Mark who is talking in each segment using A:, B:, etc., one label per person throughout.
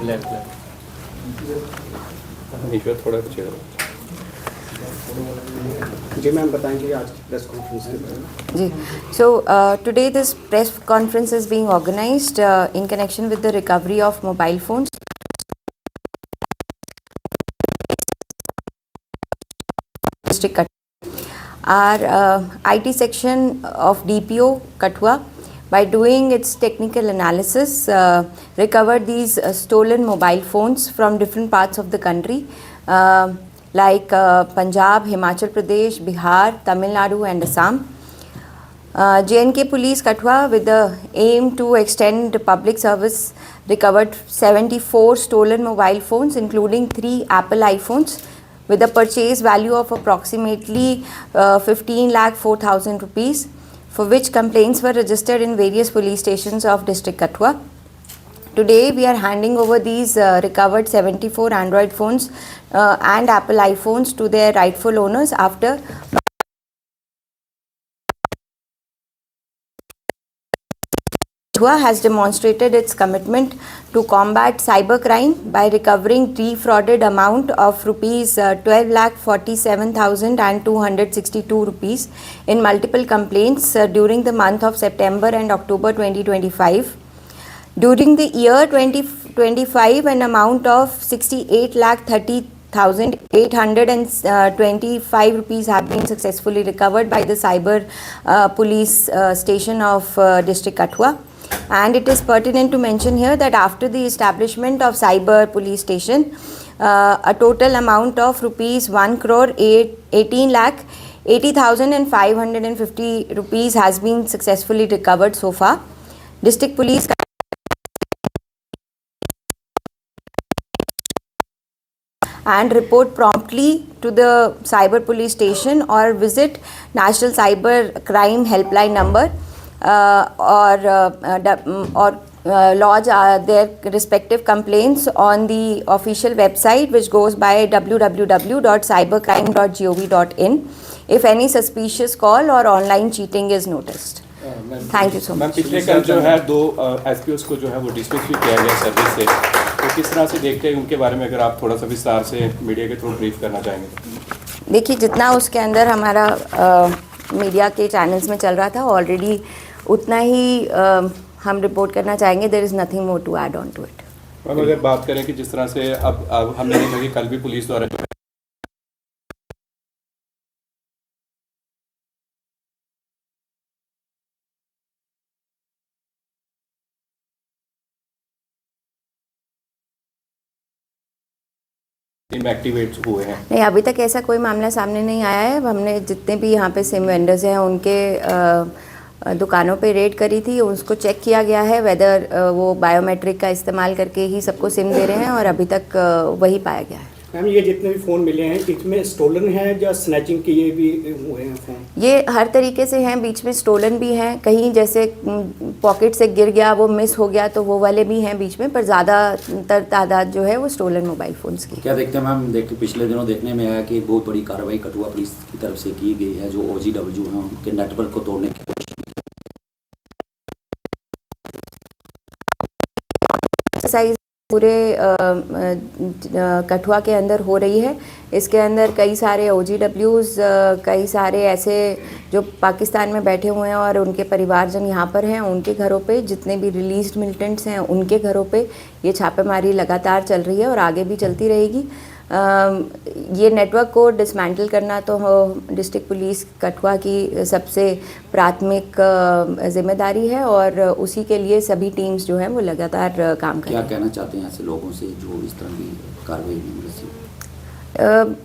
A: Black ईश्वर थोड़ा पीछे
B: जी ma'am बताएंगे आज की प्रेस कॉन्फ्रेंस के बारे में।
C: जी, so today this press conference is being organized in connection with the recovery of mobile phones. District Kathua. Our IT section of DPO Kathua, by doing its technical analysis, recovered these stolen mobile phones from different parts of the country, like Punjab, Himachal Pradesh, Bihar, Tamil Nadu and Assam. J&K Police Kathua, with the aim to extend public service, recovered 74 stolen mobile phones, including 3 Apple iPhones, with a purchase value of approximately 15,04,000 rupees, for which complaints were registered in various police stations of District Kathua. Today we are handing over these recovered 74 Android phones and Apple iPhones to their rightful owners after Kathua has demonstrated its commitment to combat cybercrime by recovering defrauded amount of rupees 12,47,262 rupees in multiple complaints during the month of September and October 2025. During the year 2025, an amount of 68,30,825 rupees have been successfully recovered by the cyber police station of District Kathua. And it is pertinent to mention here that after the establishment of cyber police station, a total amount of rupees 1,18,80,550 rupees has been successfully recovered so far. District Police and report promptly to the cyber police station or visit National Cyber Crime Helpline number or lodge their respective complaints on the official website, which goes by www.cybercrime.gov.in if any suspicious call or online cheating is noticed. Thank you so much.
A: पिछले कल जो है 2 एसपीओस को जो है वो dismiss भी किया गया सर्विस से, तो किस तरह से देखते हैं उनके बारे में, अगर आप थोड़ा सा विस्तार से मीडिया के थ्रू ब्रीफ करना चाहेंगे?
C: देखिए, जितना उसके अंदर हमारा मीडिया के चैनल्स में चल रहा था ऑलरेडी, उतना ही हम रिपोर्ट करना चाहेंगे. There is nothing more to add on to it.
A: Ma'am अगर बात करें कि जिस तरह से अब हमने देखा कि कल भी पुलिस द्वारा एक्टिवेट हुए हैं.
C: नहीं, अभी तक ऐसा कोई मामला सामने नहीं आया है. हमने जितने भी यहाँ पे सिम वेंडर्स हैं उनके दुकानों पे रेड करी थी, उसको चेक किया गया है वेदर वो बायोमेट्रिक का इस्तेमाल करके ही सबको सिम दे रहे हैं, और अभी तक वही पाया गया है.
B: मैम ये जितने भी फ़ोन मिले हैं इसमें स्टोलन है या स्नैचिंग के ये भी हुए हैं फ़ोन?
C: ये हर तरीके से हैं. बीच में स्टोलन भी हैं, कहीं जैसे पॉकेट से गिर गया, वो मिस हो गया, तो वो वाले भी हैं बीच में, पर ज़्यादातर तादाद जो है वो स्टोलन मोबाइल फ़ोन्स की.
D: क्या देखते हैं मैम, पिछले दिनों देखने में आया कि बहुत बड़ी कार्रवाई कठुआ पुलिस की तरफ से की गई है, जो OGW हैं उनके नेटवर्क को तोड़ने की
C: एक्सरसाइज पूरे कठुआ के अंदर हो रही है. इसके अंदर कई सारे OGWs, कई सारे ऐसे जो पाकिस्तान में बैठे हुए हैं और उनके परिवारजन यहाँ पर हैं, उनके घरों पे, जितने भी रिलीज्ड मिलिटेंट्स हैं उनके घरों पे ये छापेमारी लगातार चल रही है और आगे भी चलती रहेगी. ये नेटवर्क को डिसमेंटल करना तो डिस्ट्रिक्ट पुलिस कठुआ की सबसे प्राथमिक जिम्मेदारी है, और उसी के लिए सभी टीम्स जो हैं वो लगातार काम कर रही हैं.
D: क्या कहना चाहते हैं ऐसे लोगों से जो इस तरह की कार्रवाई में मुलजिम?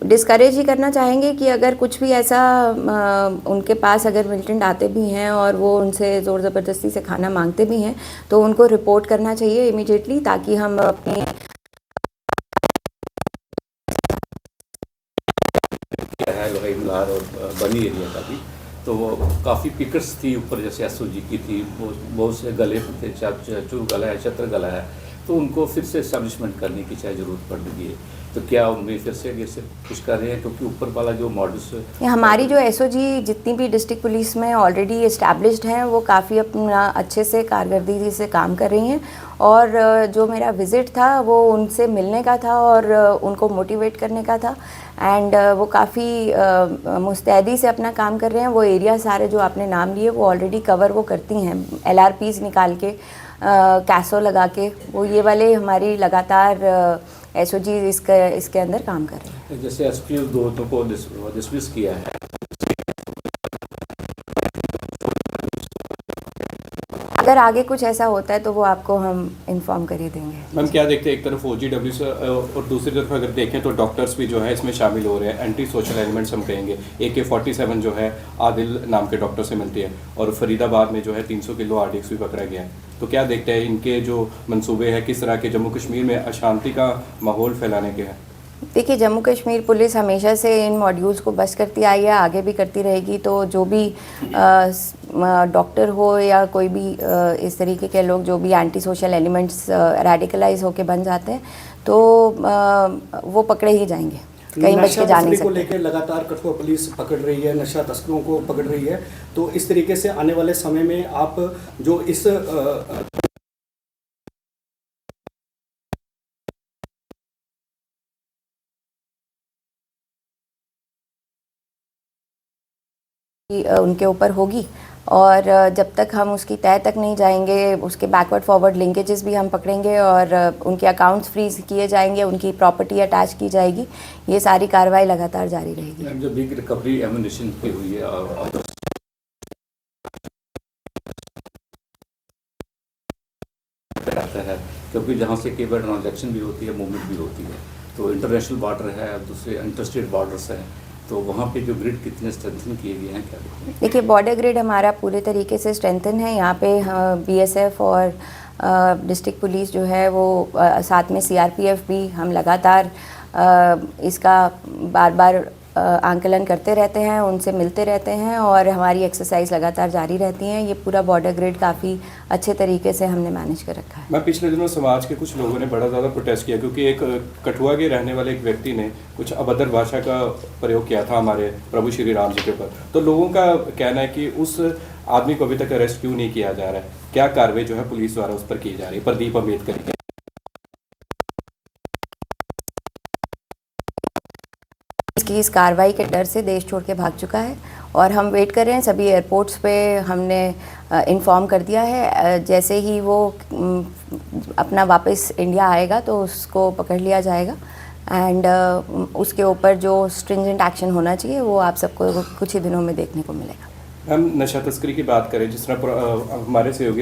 C: डिस्करेज ही करना चाहेंगे कि अगर कुछ भी ऐसा उनके पास अगर मिलिटेंट आते भी हैं और वो उनसे ज़ोर ज़बरदस्ती से खाना मांगते भी हैं, तो उनको रिपोर्ट करना चाहिए इमीडिएटली, ताकि हम अपनी
E: लोहाई और बनी एरिया का भी, तो काफ़ी पिकर्स थी ऊपर, जैसे SOG की थी, वो बहुत से गले थे, चूर गला है, छत्र गला है, तो उनको फिर से एस्टेब्लिशमेंट करने की चाहे ज़रूरत पड़ रही है, तो क्या उनमें फिर से आगे से कुछ कर रहे हैं? क्योंकि ऊपर वाला जो मॉडल्स
C: हमारी जो एसओजी जितनी भी डिस्ट्रिक्ट पुलिस में ऑलरेडी इस्टेब्लिश्ड हैं वो काफ़ी अपना अच्छे से कारकर्दगी से काम कर रही हैं। और जो मेरा विज़िट था वो उनसे मिलने का था और उनको मोटिवेट करने का था। एंड वो काफ़ी मुस्तैदी से अपना काम कर रहे हैं। वो एरिया सारे जो आपने नाम लिए वो ऑलरेडी कवर वो करती हैं, LRPs निकाल के, कैसो लगा के, वो ये वाले हमारी लगातार एसओजी इसके अंदर काम कर रहे हैं।
E: जैसे एसपी दो को डिसमिस किया है,
C: अगर आगे कुछ ऐसा होता है तो वो आपको हम इन्फॉर्म कर ही देंगे।
A: मैम क्या देखते हैं, एक तरफ OGW से और दूसरी तरफ अगर देखें तो डॉक्टर्स भी जो है इसमें शामिल हो रहे हैं। एंटी सोशल एलिमेंट्स हम कहेंगे, AK-47 जो है आदिल नाम के डॉक्टर से मिलती है, और फरीदाबाद में जो है 300 किलो RDX भी पकड़ा गया है। तो क्या देखते हैं इनके जो मंसूबे हैं किस तरह के जम्मू कश्मीर में अशांति का माहौल फैलाने के हैं?
C: देखिए, जम्मू कश्मीर पुलिस हमेशा से इन मॉड्यूल्स को बस करती आई है, आगे भी करती रहेगी। तो जो भी डॉक्टर हो या कोई भी इस तरीके के लोग जो भी एंटी सोशल एलिमेंट्स रेडिकलाइज होके बन जाते हैं तो वो पकड़े ही जाएंगे, कहीं बच के जा नहीं
B: को
C: सकते।
B: लेकर लगातार कठुआ पुलिस पकड़ रही है, नशा तस्करों को पकड़ रही है। तो इस तरीके से आने वाले समय में आप जो इस
C: उनके ऊपर होगी। और जब तक हम उसकी तह तक नहीं जाएंगे, उसके बैकवर्ड फॉरवर्ड लिंकेजेस भी हम पकड़ेंगे और उनके अकाउंट्स फ्रीज किए जाएंगे, उनकी प्रॉपर्टी अटैच की जाएगी। ये सारी कार्रवाई लगातार जारी रहेगी।
E: जो बिग रिकवरी एमुनिशन की हुई है आता है, क्योंकि जहाँ से केवल ट्रांजैक्शन भी होती है, मूवमेंट भी होती है, तो इंटरनेशनल बॉर्डर है, दूसरे इंटरस्टेट बॉर्डर्स हैं, तो वहाँ पे जो ग्रिड कितने स्ट्रेंथन किए गए हैं क्या देखते हैं?
C: देखिए, बॉर्डर ग्रिड हमारा पूरे तरीके से स्ट्रेंथन है। यहाँ पे BSF और डिस्ट्रिक्ट पुलिस जो है वो साथ में CRPF भी, हम लगातार इसका बार बार आंकलन करते रहते हैं, उनसे मिलते रहते हैं और हमारी एक्सरसाइज लगातार जारी रहती हैं। ये पूरा बॉर्डर ग्रिड काफ़ी अच्छे तरीके से हमने मैनेज कर रखा है।
A: मैं पिछले दिनों समाज के कुछ लोगों ने बड़ा ज़्यादा प्रोटेस्ट किया क्योंकि एक कठुआ के रहने वाले एक व्यक्ति ने कुछ अभद्र भाषा का प्रयोग किया था हमारे प्रभु श्री राम जी के ऊपर। तो लोगों का कहना है कि उस आदमी को अभी तक अरेस्ट क्यों नहीं किया जा रहा है, क्या कार्रवाई जो है पुलिस द्वारा उस पर की जा रही है? प्रदीप अम्बेडकर की
C: इस कार्रवाई के डर से देश छोड़ के भाग चुका है और हम वेट कर रहे हैं। सभी एयरपोर्ट्स पे हमने इन्फॉर्म कर दिया है, जैसे ही वो अपना वापस इंडिया आएगा तो उसको पकड़ लिया जाएगा एंड उसके ऊपर जो स्ट्रिंजेंट एक्शन होना चाहिए वो आप सबको कुछ ही दिनों में देखने को मिलेगा।
A: हम नशा तस्करी की बात करें, जिस तरह हमारे सहयोगी